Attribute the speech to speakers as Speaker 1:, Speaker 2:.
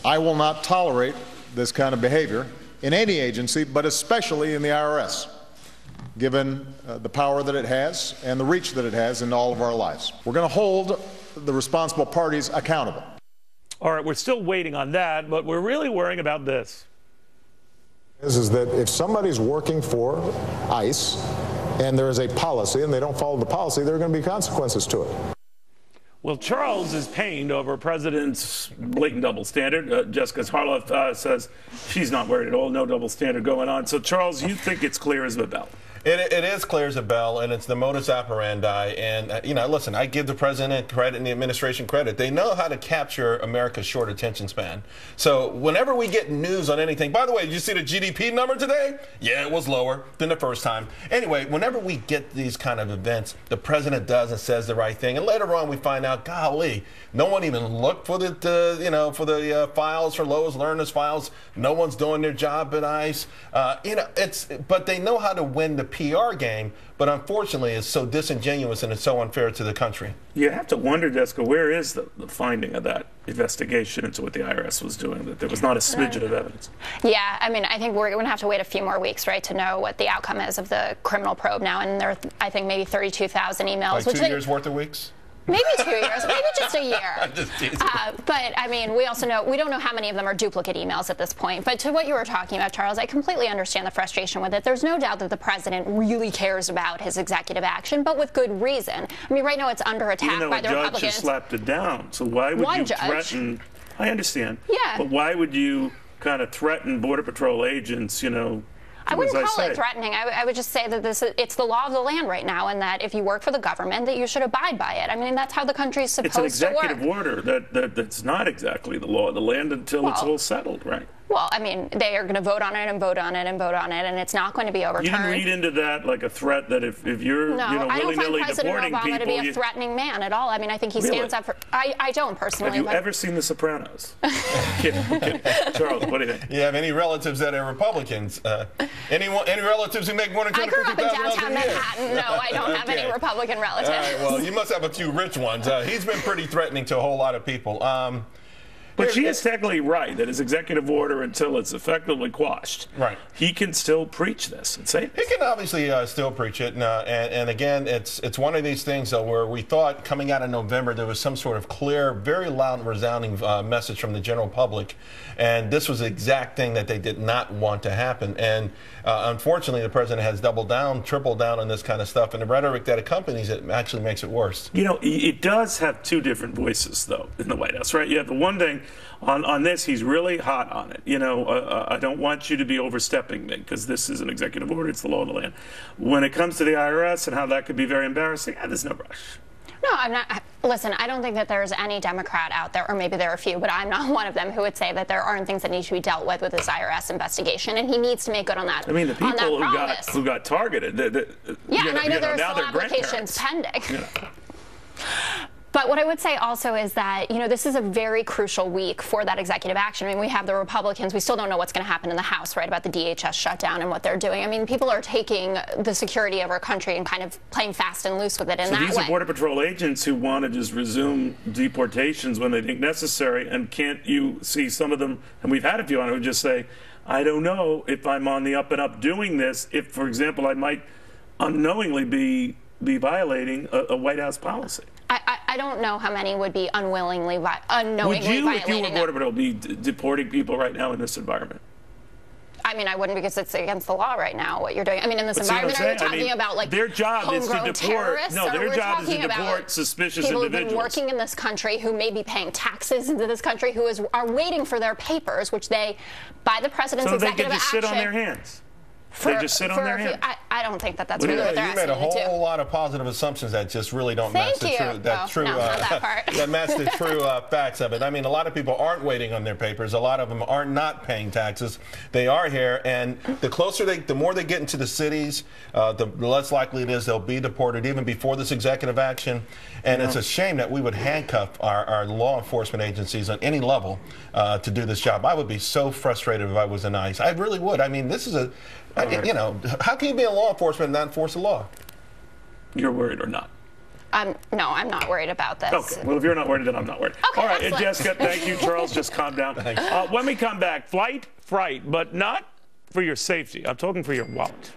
Speaker 1: I will not tolerate this kind of behavior in any agency, but especially in the IRS, given the power that it has and the reach that it has in all of our lives. We're going to hold the responsible parties accountable.
Speaker 2: All right, we're still waiting on that, but we're really worrying about this.
Speaker 1: Is that if somebody's working for ICE and there is a policy and they don't follow the policy, there are going to be consequences to it.
Speaker 2: Well, Charles is pained over President's blatant double standard. Jessica Harloff says she's not worried at all, no double standard going on. So, Charles, you think it's clear as a bell?
Speaker 3: It is clear as a bell, and it's the modus operandi. And, you know, listen, I give the president credit and the administration credit. They know how to capture America's short attention span. So whenever we get news on anything, by the way, did you see the GDP number today? Yeah, it was lower than the first time. Anyway, whenever we get these kind of events, the president does and says the right thing. And later on, we find out, golly, no one even looked for the files, for Lois Lerner's files. No one's doing their job at ICE. But they know how to win the PR game, but unfortunately it's so disingenuous and it's so unfair to the country.
Speaker 2: You have to wonder, Jessica, where is the finding of that investigation into what the IRS was doing, that there was not a smidgen of evidence?
Speaker 4: Yeah, I mean, I think we're going to have to wait a few more weeks, right, to know what the outcome is of the criminal probe now, and there are, I think, maybe 32,000 emails.
Speaker 3: Like 2 years worth of weeks?
Speaker 4: Maybe 2 years, maybe just a year.
Speaker 3: I'm just teasing.
Speaker 4: But, I mean, we don't know how many of them are duplicate emails at this point. But to what you were talking about, Charles, I completely understand the frustration with it. There's no doubt that the president really cares about his executive action, but with good reason. I mean, right now it's under attack by the Republicans.
Speaker 2: Even though a judge has slapped it down. So why would you threaten? I understand.
Speaker 4: Yeah.
Speaker 2: But why would you kind of threaten Border Patrol agents, you know?
Speaker 4: I wouldn't call it threatening. I would just say that it's the law of the land right now, and that if you work for the government, that you should abide by it. I mean, that's how the country's supposed to work.
Speaker 2: It's an executive order that's not exactly the law of the land until it's all settled, right?
Speaker 4: Well, I mean, they are going to vote on it and vote on it and vote on it, and it's not going to be overturned.
Speaker 2: You didn't read into that like a threat that if you're willy-nilly deporting people...
Speaker 4: No, I don't find President Obama to be a threatening man at all. I mean, I think he stands up for... I don't, personally.
Speaker 2: Have you ever seen The Sopranos? Kidding. Charles, what do you think?
Speaker 3: You have any relatives that are Republicans? Any relatives who make more than $250,000 a year?
Speaker 4: I grew up in downtown Manhattan. No, I don't have any Republican relatives.
Speaker 3: All right, well, you must have a few rich ones. He's been pretty threatening to a whole lot of people.
Speaker 2: But she is technically right that his executive order, until it's effectively quashed,
Speaker 3: right,
Speaker 2: he can still preach this and say this.
Speaker 3: He can obviously still preach it. And again, it's one of these things, though, where we thought coming out of November there was some sort of clear, very loud and resounding message from the general public. And this was the exact thing that they did not want to happen. And unfortunately, the president has doubled down, tripled down on this kind of stuff. And the rhetoric that accompanies it actually makes it worse.
Speaker 2: You know, it does have two different voices, though, in the White House, right? You have the one thing. On this, he's really hot on it. You know, I don't want you to be overstepping me because this is an executive order. It's the law of the land. When it comes to the IRS and how that could be very embarrassing, there's no rush.
Speaker 4: No, I'm not. Listen, I don't think that there's any Democrat out there, or maybe there are a few, but I'm not one of them who would say that there aren't things that need to be dealt with this IRS investigation, and he needs to make good on that.
Speaker 2: I mean, the people who got targeted.
Speaker 4: Yeah, and I know there are still applications pending. You know. But what I would say also is that, you know, this is a very crucial week for that executive action. I mean, we have the Republicans. We still don't know what's going to happen in the House, right, about the DHS shutdown and what they're doing. I mean, people are taking the security of our country and kind of playing fast and loose with it in that way.
Speaker 2: So these are Border Patrol agents who want to just resume deportations when they think necessary, and can't you see some of them, and we've had a few on who just say, I don't know if I'm on the up and up doing this, if, for example, I might unknowingly be violating a White House policy.
Speaker 4: I don't know how many would be unknowingly violating
Speaker 2: Would you, if you were Border Patrol, be deporting people right now in this environment?
Speaker 4: I mean, I wouldn't, because it's against the law right now, what you're doing. I mean, in this environment, are you talking about, like,
Speaker 2: their job is to deport
Speaker 4: terrorists?
Speaker 2: No, their job is to deport suspicious
Speaker 4: people
Speaker 2: individuals.
Speaker 4: People who've been working in this country, who may be paying taxes into this country, who are waiting for their papers, which they, by the president's executive action...
Speaker 2: So they can just sit on their hands? They just sit on their hands?
Speaker 4: I don't think that that's really what they're asking.
Speaker 3: You made a whole lot of positive assumptions that just really don't match the true facts of it. I mean, a lot of people aren't waiting on their papers. A lot of them are not paying taxes. They are here, and the more they get into the cities, the less likely it is they'll be deported even before this executive action. And it's a shame that we would handcuff our law enforcement agencies on any level to do this job. I would be so frustrated if I was in ICE. I really would. I mean, this is you know, how can you be in law enforcement and not enforce the law?
Speaker 2: You're worried or not?
Speaker 4: No, I'm not worried about this.
Speaker 2: Okay. Well, if you're not worried, then I'm not worried.
Speaker 4: Okay,
Speaker 2: all right,
Speaker 4: excellent.
Speaker 2: Jessica, thank you. Charles, just calm down.
Speaker 3: Thanks.
Speaker 2: When we come back, flight, fright, but not for your safety. I'm talking for your wallet.